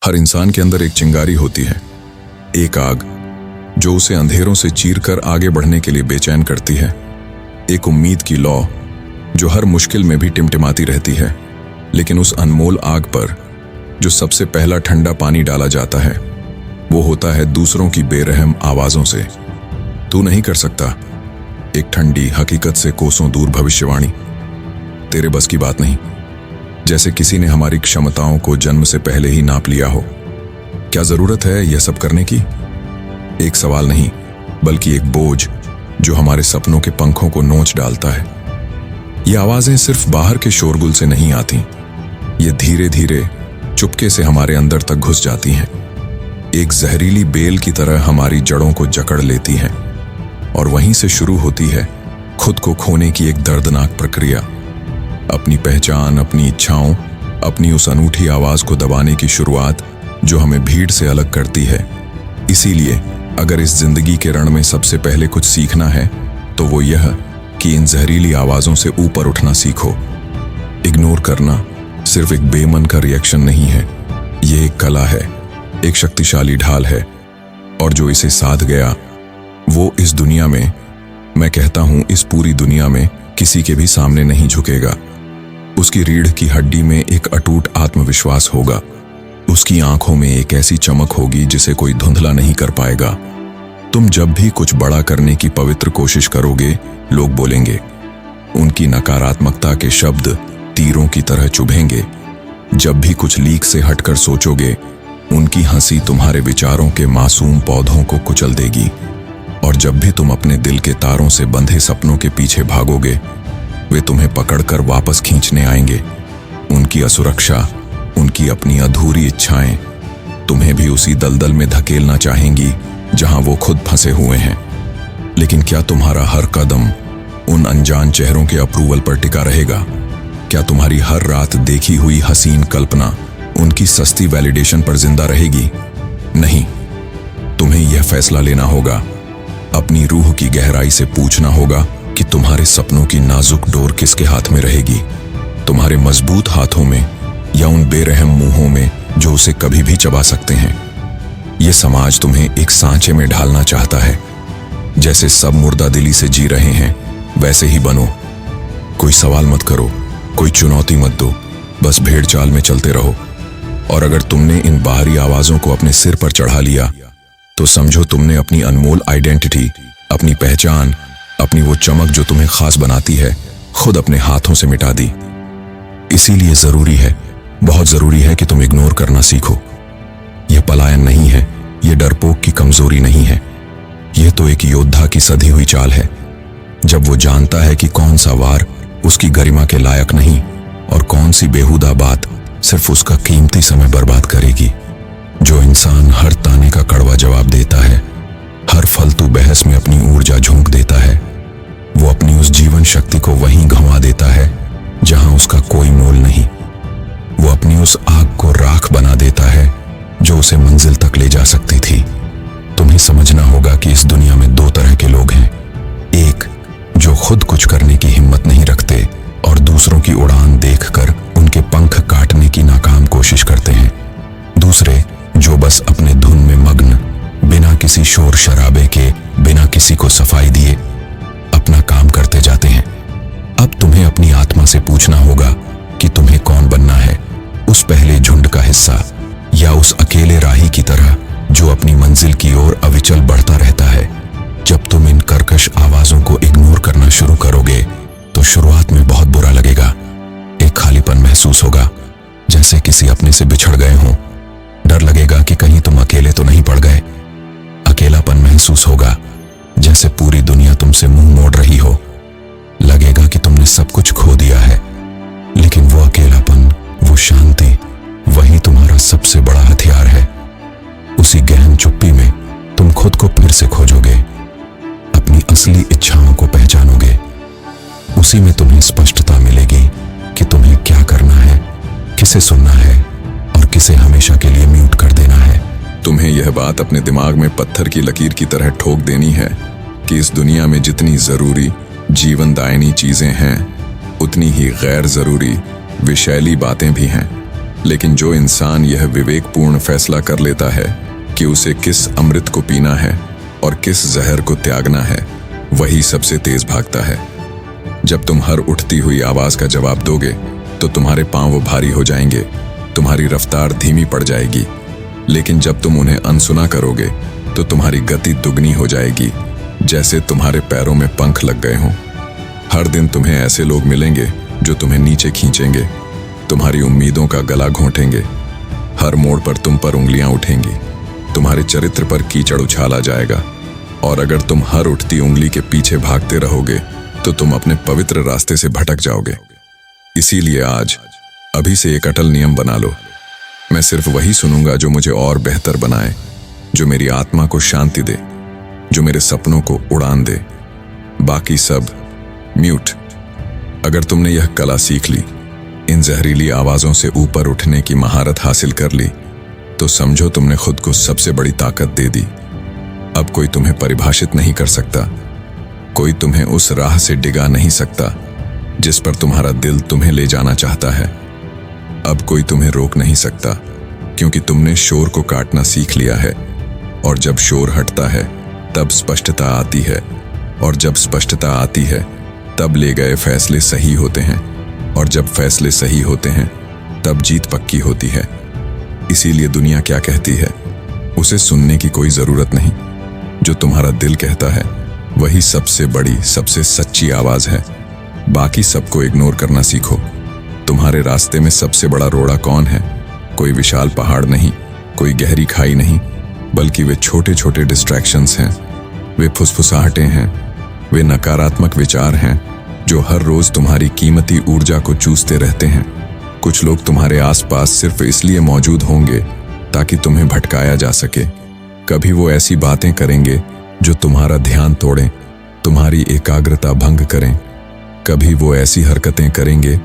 हर इंसान के अंदर एक चिंगारी होती है, एक आग जो उसे अंधेरों से चीरकर आगे बढ़ने के लिए बेचैन करती है। एक उम्मीद की लौ जो हर मुश्किल में भी टिमटिमाती रहती है। लेकिन उस अनमोल आग पर जो सबसे पहला ठंडा पानी डाला जाता है वो होता है दूसरों की बेरहम आवाजों से। तू नहीं कर सकता, एक ठंडी हकीकत से कोसों दूर भविष्यवाणी। तेरे बस की बात नहीं, जैसे किसी ने हमारी क्षमताओं को जन्म से पहले ही नाप लिया हो। क्या जरूरत है यह सब करने की? एक सवाल नहीं, बल्कि एक बोझ जो हमारे सपनों के पंखों को नोच डालता है। ये आवाजें सिर्फ बाहर के शोरगुल से नहीं आती, ये धीरे धीरे चुपके से हमारे अंदर तक घुस जाती हैं। एक जहरीली बेल की तरह हमारी जड़ों को जकड़ लेती हैं और वहीं से शुरू होती है खुद को खोने की एक दर्दनाक प्रक्रिया। अपनी पहचान, अपनी इच्छाओं, अपनी उस अनूठी आवाज को दबाने की शुरुआत जो हमें भीड़ से अलग करती है। इसीलिए अगर इस जिंदगी के रण में सबसे पहले कुछ सीखना है तो वो यह कि इन जहरीली आवाजों से ऊपर उठना सीखो। इग्नोर करना सिर्फ एक बेमन का रिएक्शन नहीं है, ये एक कला है, एक शक्तिशाली ढाल है, और जो इसे साध गया वो इस दुनिया में, मैं कहता हूं इस पूरी दुनिया में, किसी के भी सामने नहीं झुकेगा। उसकी रीढ़ की हड्डी में एक अटूट आत्मविश्वास होगा, उसकी आंखों में एक ऐसी चमक होगी जिसे कोई धुंधला नहीं कर पाएगा। तुम जब भी कुछ बड़ा करने की पवित्र कोशिश करोगे, लोग बोलेंगे, उनकी नकारात्मकता के शब्द तीरों की तरह चुभेंगे। जब भी कुछ लीक से हटकर सोचोगे, उनकी हंसी तुम्हारे विचारों के मासूम पौधों को कुचल देगी। और जब भी तुम अपने दिल के तारों से बंधे सपनों के पीछे भागोगे, वे तुम्हें पकड़कर वापस खींचने आएंगे। उनकी असुरक्षा, उनकी अपनी अधूरी इच्छाएं तुम्हें भी उसी दलदल में धकेलना चाहेंगी जहां वो खुद फंसे हुए हैं। लेकिन क्या तुम्हारा हर कदम उन अनजान चेहरों के अप्रूवल पर टिका रहेगा? क्या तुम्हारी हर रात देखी हुई हसीन कल्पना उनकी सस्ती वैलिडेशन पर जिंदा रहेगी? नहीं। तुम्हें यह फैसला लेना होगा, अपनी रूह की गहराई से पूछना होगा कि तुम्हारे सपनों की नाजुक डोर किसके हाथ में रहेगी, तुम्हारे मजबूत हाथों में या उन बेरहम मुंहों में जो उसे कभी भी चबा सकते हैं। यह समाज तुम्हें एक सांचे में ढालना चाहता है। जैसे सब मुर्दा दिली से जी रहे हैं वैसे ही बनो। कोई सवाल मत करो, कोई चुनौती मत दो, बस भेड़ चाल में चलते रहो। और अगर तुमने इन बाहरी आवाजों को अपने सिर पर चढ़ा लिया तो समझो तुमने अपनी अनमोल आइडेंटिटी, अपनी पहचान, अपनी वो चमक जो तुम्हें खास बनाती है, खुद अपने हाथों से मिटा दी। इसीलिए जरूरी है, बहुत जरूरी है कि तुम इग्नोर करना सीखो। यह पलायन नहीं है, यह डरपोक की कमजोरी नहीं है, यह तो एक योद्धा की सधी हुई चाल है। जब वो जानता है कि कौन सा वार उसकी गरिमा के लायक नहीं और कौन सी बेहुदा बात सिर्फ उसका कीमती समय बर्बाद करेगी। जो इंसान हर ताने का कड़वा जवाब देता है, हर फालतू बहस में अपनी ऊर्जा झोंक देता है, वो अपनी उस जीवन शक्ति को वहीं गंवा देता है जहां उसका कोई मोल नहीं। वो अपनी उस आग को राख बना देता है जो उसे मंजिल तक ले जा सकती थी। तुम्हें समझना होगा कि इस दुनिया में दो तरह के लोग हैं, एक जो खुद कुछ करने की हिम्मत नहीं रखते और दूसरों की उड़ान देखकर उनके पंख काटने की नाकाम कोशिश करते हैं, दूसरे जो बस अपने धुन में मग्न, बिना किसी शोर शराबे के, बिना किसी को सफाई दिए अपना काम करते जाते हैं। अब तुम्हें अपनी आत्मा से पूछना होगा कि तुम्हें कौन बनना है, उस पहले झुंड का हिस्सा या उस अकेले राही की तरह जो अपनी मंजिल की ओर अविचल बढ़ता रहता है। जब तुम इन कर्कश आवाजों को इग्नोर करना शुरू करोगे तो शुरुआत में बहुत बुरा लगेगा। एक खालीपन महसूस होगा, जैसे किसी अपने से बिछड़ गए हों। डर लगेगा कि कहीं तुम अकेले तो नहीं पड़ गए। अकेलापन महसूस होगा, जैसे पूरी दुनिया तुमसे मुंह मोड़ रही हो। लगेगा कि तुमने सब कुछ खो दिया है। लेकिन वो अकेलापन, वो शांति, वही तुम्हारा सबसे बड़ा हथियार है। उसी गहन चुप्पी में तुम खुद को फिर से खोजोगे, अपनी असली इच्छाओं को पहचानोगे। उसी में तुम्हें स्पष्टता मिलेगी कि तुम्हें क्या करना है, किसे सुनना है और किसे हमेशा के लिए म्यूट कर देना है। तुम्हें यह बात अपने दिमाग में पत्थर की लकीर की तरह ठोक देनी है कि इस दुनिया में जितनी जरूरी जीवनदायिनी चीजें हैं, उतनी ही गैर जरूरी विषैली बातें भी हैं। लेकिन जो इंसान यह विवेकपूर्ण फैसला कर लेता है कि उसे किस अमृत को पीना है और किस जहर को त्यागना है, वही सबसे तेज भागता है। जब तुम हर उठती हुई आवाज का जवाब दोगे तो तुम्हारे पांव भारी हो जाएंगे, तुम्हारी रफ्तार धीमी पड़ जाएगी। लेकिन जब तुम उन्हें अनसुना करोगे तो तुम्हारी गति दुगनी हो जाएगी, जैसे तुम्हारे पैरों में पंख लग गए हों। हर दिन तुम्हें ऐसे लोग मिलेंगे जो तुम्हें नीचे खींचेंगे, तुम्हारी उम्मीदों का गला घोंटेंगे। हर मोड़ पर तुम पर उंगलियां उठेंगी, तुम्हारे चरित्र पर कीचड़ उछाला जाएगा। और अगर तुम हर उठती उंगली के पीछे भागते रहोगे तो तुम अपने पवित्र रास्ते से भटक जाओगे। इसीलिए आज अभी से एक अटल नियम बना लो, मैं सिर्फ वही सुनूंगा जो मुझे और बेहतर बनाए, जो मेरी आत्मा को शांति दे, जो मेरे सपनों को उड़ान दे। बाकी सब म्यूट। अगर तुमने यह कला सीख ली, इन जहरीली आवाजों से ऊपर उठने की महारत हासिल कर ली, तो समझो तुमने खुद को सबसे बड़ी ताकत दे दी। अब कोई तुम्हें परिभाषित नहीं कर सकता, कोई तुम्हें उस राह से डिगा नहीं सकता जिस पर तुम्हारा दिल तुम्हें ले जाना चाहता है। अब कोई तुम्हें रोक नहीं सकता, क्योंकि तुमने शोर को काटना सीख लिया है। और जब शोर हटता है तब स्पष्टता आती है, और जब स्पष्टता आती है तब ले गए फैसले सही होते हैं, और जब फैसले सही होते हैं तब जीत पक्की होती है। इसीलिए दुनिया क्या कहती है उसे सुनने की कोई जरूरत नहीं। जो तुम्हारा दिल कहता है वही सबसे बड़ी, सबसे सच्ची आवाज है। बाकी सबको इग्नोर करना सीखो। तुम्हारे रास्ते में सबसे बड़ा रोड़ा कौन है? कोई विशाल पहाड़ नहीं, कोई गहरी खाई नहीं, बल्कि वे छोटे छोटे डिस्ट्रैक्शंस हैं, वे फुसफुसाहटें हैं, वे नकारात्मक विचार हैं जो हर रोज तुम्हारी कीमती ऊर्जा को चूसते रहते हैं। कुछ लोग तुम्हारे आसपास सिर्फ इसलिए मौजूद होंगे ताकि तुम्हें भटकाया जा सके। कभी वो ऐसी बातें करेंगे जो तुम्हारा ध्यान तोड़ें, तुम्हारी एकाग्रता भंग करें। कभी वो ऐसी हरकतें करेंगे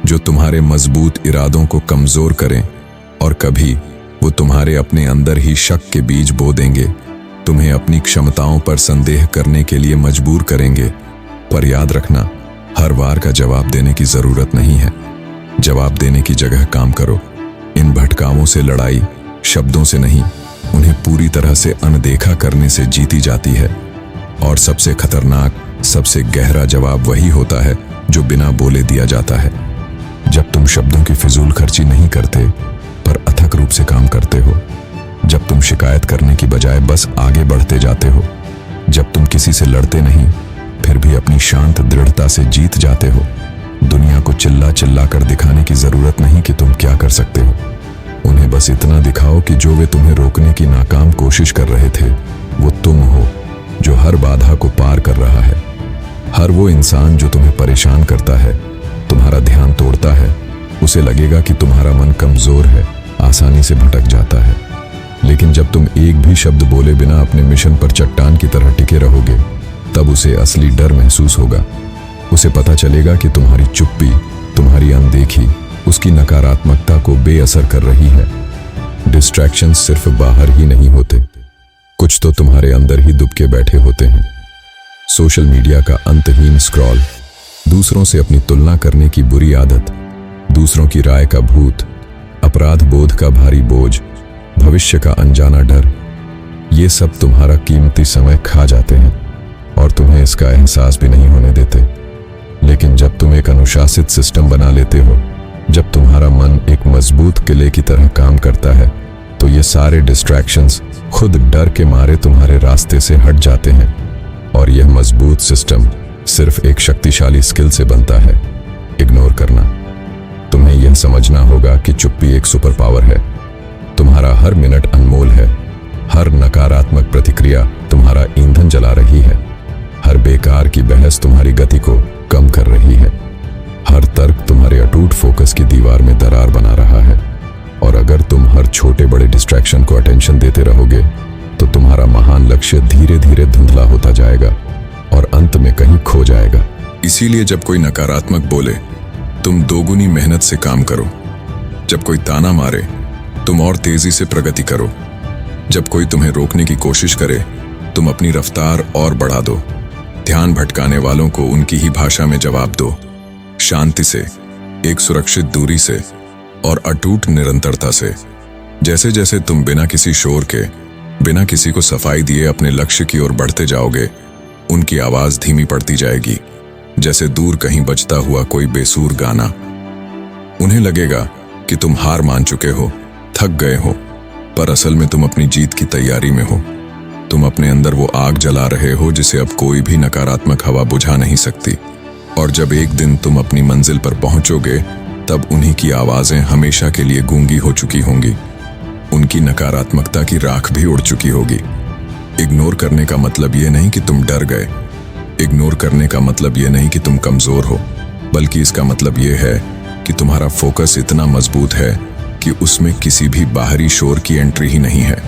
जो तुम्हारे मजबूत इरादों को कमजोर करें, और कभी वो तुम्हारे अपने अंदर ही शक के बीज बो देंगे, तुम्हें अपनी क्षमताओं पर संदेह करने के लिए मजबूर करेंगे। पर याद रखना, हर वार का जवाब देने की जरूरत नहीं है। जवाब देने की जगह काम करो। इन भटकावों से लड़ाई शब्दों से नहीं, उन्हें पूरी तरह से अनदेखा करने से जीती जाती है। और सबसे खतरनाक, सबसे गहरा जवाब वही होता है जो बिना बोले दिया जाता है। जब तुम शब्दों की फिजूल खर्ची नहीं करते पर अथक रूप से काम करते हो, जब तुम शिकायत करने की बजाय बस आगे बढ़ते जाते हो, जब तुम किसी से लड़ते नहीं फिर भी अपनी शांत दृढ़ता से जीत जाते हो। दुनिया को चिल्ला चिल्ला कर दिखाने की जरूरत नहीं कि तुम क्या कर सकते हो। उन्हें बस इतना दिखाओ कि जो वे तुम्हें रोकने की नाकाम कोशिश कर रहे थे वो तुम हो, जो हर बाधा को पार कर रहा है। हर वो इंसान जो तुम्हें परेशान करता है, तुम्हारा ध्यान तोड़ता है, उसे लगेगा कि तुम्हारा मन कमजोर है, आसानी से भटक जाता है। लेकिन जब तुम एक भी शब्द बोले बिना अपने मिशन पर चट्टान की तरह टिके रहोगे, तब उसे असली डर महसूस होगा। उसे पता चलेगा कि तुम्हारी चुप्पी, तुम्हारी अनदेखी उसकी नकारात्मकता को बेअसर कर रही है। डिस्ट्रैक्शंस सिर्फ बाहर ही नहीं होते, कुछ तो तुम्हारे अंदर ही दुबके बैठे होते हैं। सोशल मीडिया का अंतहीन स्क्रॉल, दूसरों से अपनी तुलना करने की बुरी आदत, दूसरों की राय का भूत, अपराध बोध का भारी बोझ, भविष्य का अनजाना डर, ये सब तुम्हारा कीमती समय खा जाते हैं और तुम्हें इसका एहसास भी नहीं होने देते। लेकिन जब तुम एक अनुशासित सिस्टम बना लेते हो, जब तुम्हारा मन एक मजबूत किले की तरह काम करता है, तो ये सारे डिस्ट्रैक्शंस खुद डर के मारे तुम्हारे रास्ते से हट जाते हैं। और यह मजबूत सिस्टम सिर्फ एक शक्तिशाली स्किल से बनता है, इग्नोर करना। तुम्हें यह समझना होगा कि चुप्पी एक सुपर पावर है। तुम्हारा हर मिनट अनमोल है, हर नकारात्मक प्रतिक्रिया तुम्हारा ईंधन जला रही है, हर बेकार की बहस तुम्हारी गति को कम कर रही है, हर तर्क तुम्हारे अटूट फोकस की दीवार में दरार बना रहा है। और अगर तुम हर छोटे बड़े डिस्ट्रैक्शन को अटेंशन देते रहोगे, तो तुम्हारा महान लक्ष्य धीरे धीरे धुंधला होता जाएगा और अंत में कहीं खो जाएगा। इसीलिए जब कोई नकारात्मक बोले, तुम दोगुनी मेहनत से काम करो। जब कोई ताना मारे, तुम और तेजी से प्रगति करो। जब कोई तुम्हें रोकने की कोशिश करे, तुम अपनी रफ्तार और बढ़ा दो। ध्यान भटकाने वालों को उनकी ही भाषा में जवाब दो, शांति से, एक सुरक्षित दूरी से। और अटूट निरंतरता से। जैसे जैसे तुम बिना किसी शोर के, बिना किसी को सफाई दिए अपने लक्ष्य की ओर बढ़ते जाओगे, उनकी आवाज धीमी पड़ती जाएगी, जैसे दूर कहीं बजता हुआ कोई बेसुर गाना। उन्हें लगेगा कि तुम हार मान चुके हो, थक गए हो, पर असल में तुम अपनी जीत की तैयारी में हो। तुम अपने अंदर वो आग जला रहे हो जिसे अब कोई भी नकारात्मक हवा बुझा नहीं सकती। और जब एक दिन तुम अपनी मंजिल पर पहुंचोगे, तब उन्हीं की आवाजें हमेशा के लिए गूंगी हो चुकी होंगी। उनकी नकारात्मकता की राख भी उड़ चुकी होगी। इग्नोर करने का मतलब ये नहीं कि तुम डर गए। इग्नोर करने का मतलब ये नहीं कि तुम कमजोर हो, बल्कि इसका मतलब ये है कि तुम्हारा फोकस इतना मजबूत है कि उसमें किसी भी बाहरी शोर की एंट्री ही नहीं है।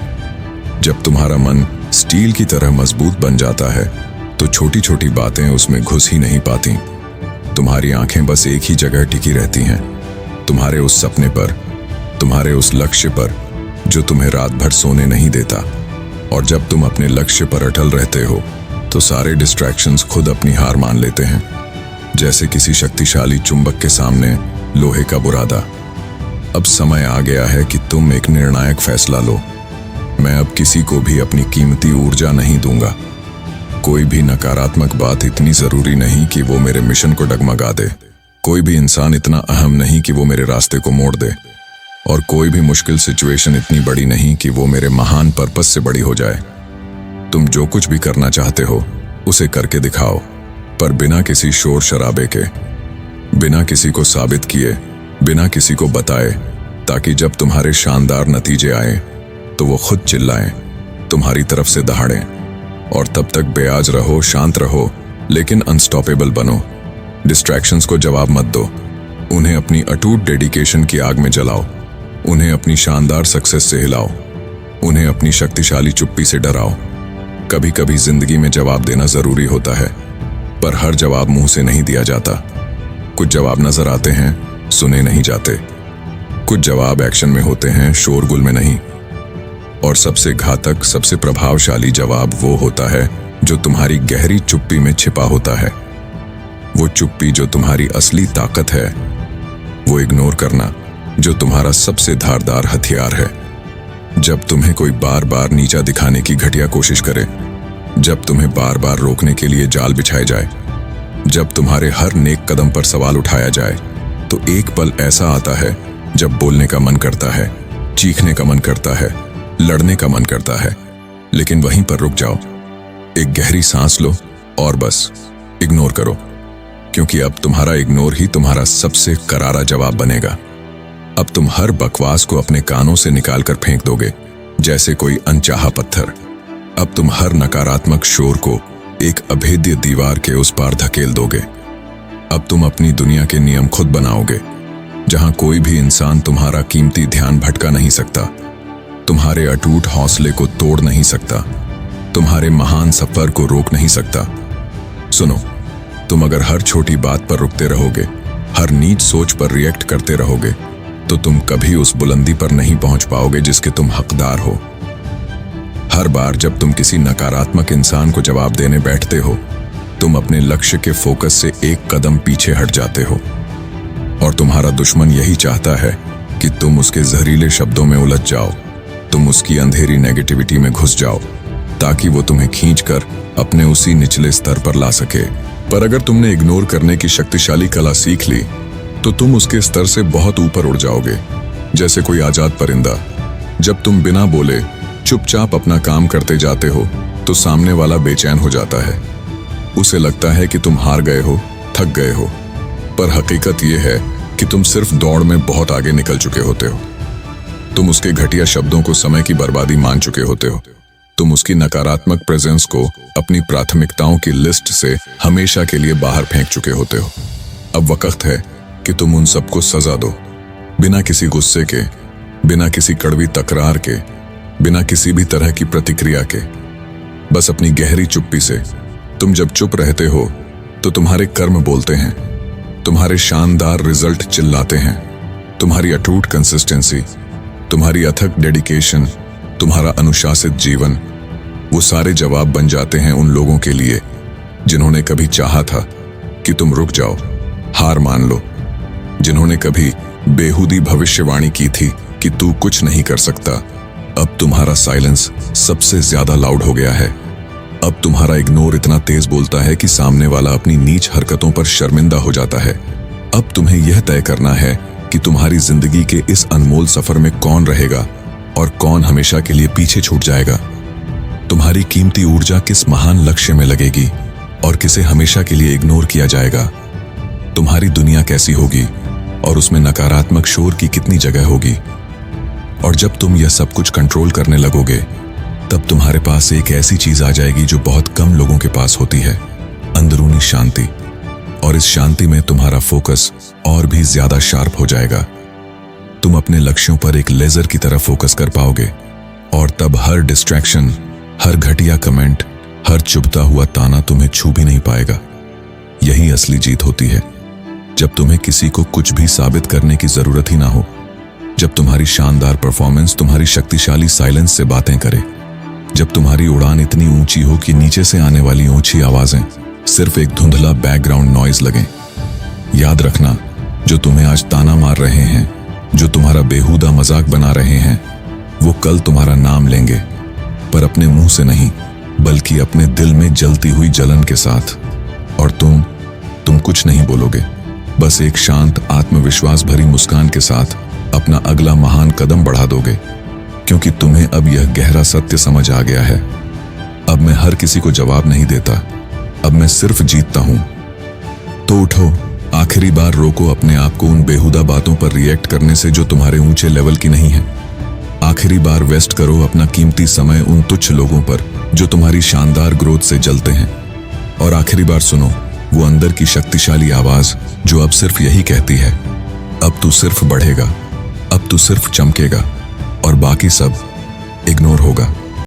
जब तुम्हारा मन स्टील की तरह मजबूत बन जाता है, तो छोटी छोटी बातें उसमें घुस ही नहीं पाती। तुम्हारी आंखें बस एक ही जगह टिकी रहती हैं, तुम्हारे उस सपने पर, तुम्हारे उस लक्ष्य पर जो तुम्हें रात भर सोने नहीं देता। और जब तुम अपने लक्ष्य पर अटल रहते हो, तो सारे डिस्ट्रैक्शंस खुद अपनी हार मान लेते हैं, जैसे किसी शक्तिशाली चुंबक के सामने लोहे का बुरादा। अब समय आ गया है कि तुम एक निर्णायक फैसला लो। मैं अब किसी को भी अपनी कीमती ऊर्जा नहीं दूंगा। कोई भी नकारात्मक बात इतनी जरूरी नहीं कि वो मेरे मिशन को डगमगा दे। कोई भी इंसान इतना अहम नहीं कि वो मेरे रास्ते को मोड़ दे। और कोई भी मुश्किल सिचुएशन इतनी बड़ी नहीं कि वो मेरे महान पर्पस से बड़ी हो जाए। तुम जो कुछ भी करना चाहते हो, उसे करके दिखाओ, पर बिना किसी शोर शराबे के, बिना किसी को साबित किए, बिना किसी को बताए, ताकि जब तुम्हारे शानदार नतीजे आए तो वो खुद चिल्लाएं, तुम्हारी तरफ से दहाड़ें। और तब तक बेआज रहो, शांत रहो, लेकिन अनस्टॉपेबल बनो। डिस्ट्रैक्शंस को जवाब मत दो, उन्हें अपनी अटूट डेडिकेशन की आग में जलाओ। उन्हें अपनी शानदार सक्सेस से हिलाओ। उन्हें अपनी शक्तिशाली चुप्पी से डराओ। कभी कभी जिंदगी में जवाब देना जरूरी होता है, पर हर जवाब मुंह से नहीं दिया जाता। कुछ जवाब नजर आते हैं, सुने नहीं जाते। कुछ जवाब एक्शन में होते हैं, शोरगुल में नहीं। और सबसे घातक, सबसे प्रभावशाली जवाब वो होता है जो तुम्हारी गहरी चुप्पी में छिपा होता है। वो चुप्पी जो तुम्हारी असली ताकत है। वो इग्नोर करना जो तुम्हारा सबसे धारदार हथियार है। जब तुम्हें कोई बार बार नीचा दिखाने की घटिया कोशिश करे, जब तुम्हें बार बार रोकने के लिए जाल बिछाए जाए, जब तुम्हारे हर नेक कदम पर सवाल उठाया जाए, तो एक पल ऐसा आता है जब बोलने का मन करता है, चीखने का मन करता है, लड़ने का मन करता है, लेकिन वहीं पर रुक जाओ, एक गहरी सांस लो और बस इग्नोर करो, क्योंकि अब तुम्हारा इग्नोर ही तुम्हारा सबसे करारा जवाब बनेगा। अब तुम हर बकवास को अपने कानों से निकालकर फेंक दोगे, जैसे कोई अनचाहा पत्थर। अब तुम हर नकारात्मक शोर को एक अभेद्य दीवार के उस पार धकेल दोगे। अब तुम अपनी दुनिया के नियम खुद बनाओगे, जहां कोई भी इंसान तुम्हारा कीमती ध्यान भटका नहीं सकता, तुम्हारे अटूट हौसले को तोड़ नहीं सकता, तुम्हारे महान सफर को रोक नहीं सकता। सुनो, तुम अगर हर छोटी बात पर रुकते रहोगे, हर नीच सोच पर रिएक्ट करते रहोगे, तो तुम कभी उस बुलंदी पर नहीं पहुंच पाओगे जिसके तुम हकदार हो। हर बार जब तुम किसी नकारात्मक इंसान को जवाब देने बैठते हो, तुम अपने लक्ष्य के फोकस से एक कदम पीछे हट जाते हो। और तुम्हारा दुश्मन यही चाहता है कि तुम उसके जहरीले शब्दों में उलझ जाओ, तुम उसकी अंधेरी नेगेटिविटी में घुस जाओ, ताकि वो तुम्हें खींचकर अपने उसी निचले स्तर पर ला सके। पर अगर तुमने इग्नोर करने की शक्तिशाली कला सीख ली, तो तुम उसके स्तर से बहुत ऊपर उड़ जाओगे, जैसे कोई आजाद परिंदा। जब तुम बिना बोले चुपचाप अपना काम करते जाते हो, तो सामने वाला बेचैन हो जाता है। उसे लगता है कि तुम हार गए हो, थक गए हो, पर हकीकत यह है कि तुम सिर्फ दौड़ में बहुत आगे निकल चुके होते हो। तुम उसके घटिया शब्दों को समय की बर्बादी मान चुके होते हो। तुम उसकी नकारात्मक प्रेजेंस को अपनी प्राथमिकताओं की लिस्ट से हमेशा के लिए बाहर फेंक चुके होते हो। अब वक्त है कि तुम उन सबको सजा दो, बिना किसी गुस्से के, बिना किसी कड़वी तकरार के, बिना किसी भी तरह की प्रतिक्रिया के। बस अपनी गहरी चुप्पी से। तुम जब चुप रहते हो, तो तुम्हारे कर्म बोलते हैं, तुम्हारे शानदार रिजल्ट चिल्लाते हैं, तुम्हारी अटूट कंसिस्टेंसी, तुम्हारी अथक डेडिकेशन, तुम्हारा अनुशासित जीवन, वो सारे जवाब बन जाते हैं उन लोगों के लिए जिन्होंने कभी चाहा था कि तुम रुक जाओ, हार मान लो, जिन्होंने कभी बेहूदी भविष्यवाणी की थी कि तू कुछ नहीं कर सकता। अब तुम्हारा साइलेंस सबसे ज्यादा लाउड हो गया है। अब तुम्हारा इग्नोर इतना तेज बोलता है कि सामने वाला अपनी नीच हरकतों पर शर्मिंदा हो जाता है। अब तुम्हें यह तय करना है कि तुम्हारी जिंदगी के इस अनमोल सफर में कौन रहेगा और कौन हमेशा के लिए पीछे छूट जाएगा। तुम्हारी कीमती ऊर्जा किस महान लक्ष्य में लगेगी और किसे हमेशा के लिए इग्नोर किया जाएगा। तुम्हारी दुनिया कैसी होगी और उसमें नकारात्मक शोर की कितनी जगह होगी। और जब तुम यह सब कुछ कंट्रोल करने लगोगे, तब तुम्हारे पास एक ऐसी चीज आ जाएगी जो बहुत कम लोगों के पास होती है, अंदरूनी शांति। और इस शांति में तुम्हारा फोकस और भी ज्यादा शार्प हो जाएगा। तुम अपने लक्ष्यों पर एक लेजर की तरह फोकस कर पाओगे और तब हर डिस्ट्रैक्शन, हर घटिया कमेंट, हर चुभता हुआ ताना तुम्हें छू भी नहीं पाएगा। यही असली जीत होती है, जब तुम्हें किसी को कुछ भी साबित करने की जरूरत ही ना हो। जब तुम्हारी शानदार परफॉर्मेंस तुम्हारी शक्तिशाली साइलेंस से बातें करे। जब तुम्हारी उड़ान इतनी ऊंची हो कि नीचे से आने वाली ऊंची आवाजें सिर्फ एक धुंधला बैकग्राउंड नॉइज लगें। याद रखना, जो तुम्हें आज ताना मार रहे हैं, जो तुम्हारा बेहुदा मजाक बना रहे हैं, वो कल तुम्हारा नाम लेंगे, पर अपने मुंह से नहीं, बल्कि अपने दिल में जलती हुई जलन के साथ। और तुम कुछ नहीं बोलोगे, बस एक शांत आत्मविश्वास भरी मुस्कान के साथ अपना अगला महान कदम बढ़ा दोगे, क्योंकि तुम्हें अब यह गहरा सत्य समझ आ गया है। अब मैं हर किसी को जवाब नहीं देता, अब मैं सिर्फ जीतता हूं। तो उठो, आखिरी बार रोको अपने आप को उन बेहुदा बातों पर रिएक्ट करने से जो तुम्हारे ऊंचे लेवल की नहीं है। आखिरी बार वेस्ट करो अपना कीमती समय उन तुच्छ लोगों पर जो तुम्हारी शानदार ग्रोथ से जलते हैं। और आखिरी बार सुनो वो अंदर की शक्तिशाली आवाज जो अब सिर्फ यही कहती है, अब तू सिर्फ बढ़ेगा, अब तू सिर्फ चमकेगा और बाकी सब इग्नोर होगा।